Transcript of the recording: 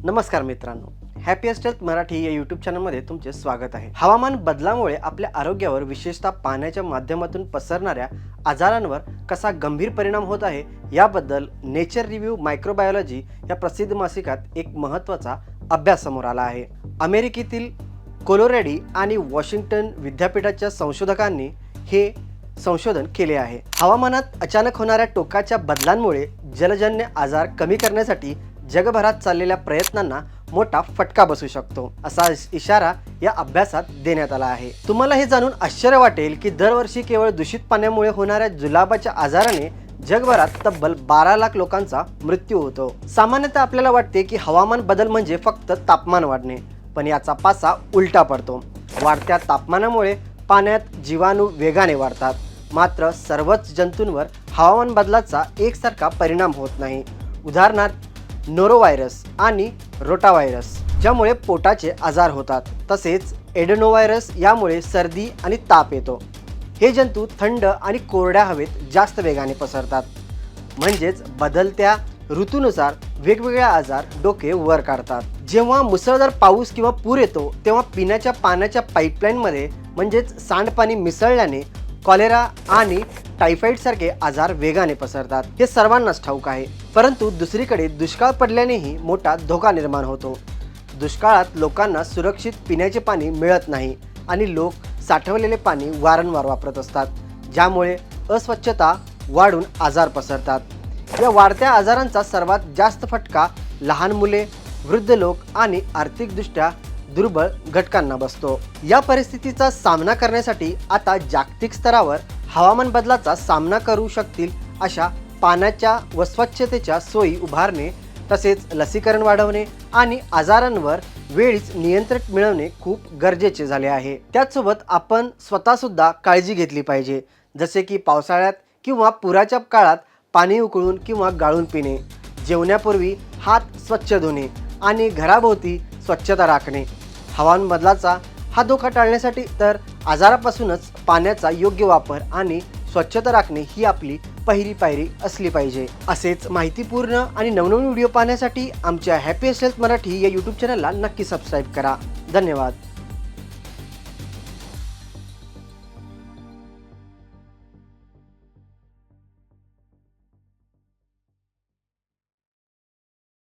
नमस्कार मित्रांनो, happiest health Marathi या यूट्यूब चॅनलमध्ये तुमचे स्वागत आहे। हवामान बदलामुळे आपल्या आरोग्यावर विशेषतः पाण्याच्या माध्यमातून पसरणाऱ्या आजारांवर कसा गंभीर परिणाम होत आहे याबद्दल नेचर रिव्ह्यू मायक्रोबायोलॉजी या प्रसिद्ध मासिकात एक महत्त्वाचा अभ्यास समोर आला आहे। अमेरिकेतील कोलोरॅडो आणि वॉशिंग्टन विद्यापीठाच्या संशोधकांनी हे संशोधन केले आहे। हवामानात अचानक होणाऱ्या टोकाच्या बदलांमुळे जलजन्य आजार कमी करण्यासाठी जगभरात चाललेल्या प्रयत्नांना मोठा फटका बसू शकतो, असा इशारा या अभ्यासात देण्यात आला आहे। तुम्हाला हे जाणून आश्चर्य वाटेल की दरवर्षी केवळ दूषित पाण्यामुळे होणाऱ्या जुलाबाच्या आजाराने जगभरात तब्बल 12 लाख लोकांचा मृत्यू होतो। सामान्यतः आपल्याला वाटते की हवामान बदल म्हणजे फक्त तापमान वाढणे, पण याचा पासा उलटा पडतो। वाढत्या तापमानामुळे पाण्यात जीवाणू वेगाने वाढतात, मात्र सर्वच जंतूंवर हवामान बदलाचा एकसारखा परिणाम होत नाही। उदाहरणार्थ नोरोव्हायरस आणि रोटाव्हायरस, ज्यामुळे पोटाचे आजार होतात, तसेच एडेनोव्हायरस यामुळे सर्दी आणि ताप येतो। हे जंतू थंड आणि कोरड्या हवेत जास्त वेगाने पसरतात, म्हणजेच बदलत्या ऋतूनुसार वेगवेगळे आजार डोके वर काढतात। जेव्हा मुसळधार पाऊस किंवा पूर येतो तेव्हा पिण्याच्या पाण्याच्या पाईपलाईनमध्ये म्हणजेच सांडपाणी मिसळल्याने कॉलेरा आणि टायफॉइड सारखे आजार वेगाने पसरतात। हे सर्वांनाच ठाऊक आहे, परंतु दुसरीकडे दुष्काळ पडल्यानेही मोठा धोका निर्माण होतो। दुष्काळात लोकांना सुरक्षित पिण्याचे पाणी मिळत नाही आणि लोक साठवलेले पाणी वारंवार वापरत असतात, ज्यामुळे अस्वच्छता वाढून आजार पसरतात। या वाढत्या आजारांचा सर्वात जास्त फटका लहान मुले, वृद्ध लोक आणि आर्थिकदृष्ट्या दुर्बल घटकांना बसतो। या परिस्थितीचा सामना करण्यासाठी आता जागतिक स्तरावर हवामान बदलाचा सामना करू शकतील अशा पाण्याच्या व स्वच्छतेच्या सोयी उभारणे, तसेच लसीकरण वाढवणे आणि आजारांवर वेळीच नियंत्रण मिळवणे खूप गरजेचे झाले आहे। त्याचसोबत आपण स्वतःसुद्धा काळजी घेतली पाहिजे, जसे की पावसाळ्यात किंवा पुराच्या काळात पाणी उकळून किंवा गाळून पिणे, जेवण्यापूर्वी हात स्वच्छ धुणे आणि घराभोवती स्वच्छता राखणे। हवामान बदलाचा हा धोका टाळण्यासाठी तर आजारापासूनच पाण्याचा योग्य वापर आणि स्वच्छता राखणे ही आपली पहिली पायरी असली पाहिजे। असेच माहितीपूर्ण आणि नवनवीन व्हिडिओ पाहण्यासाठी आमच्या हॅपीएस्ट हेल्थ मराठी या यूट्यूब चॅनलला नक्की सबस्क्राईब करा। धन्यवाद।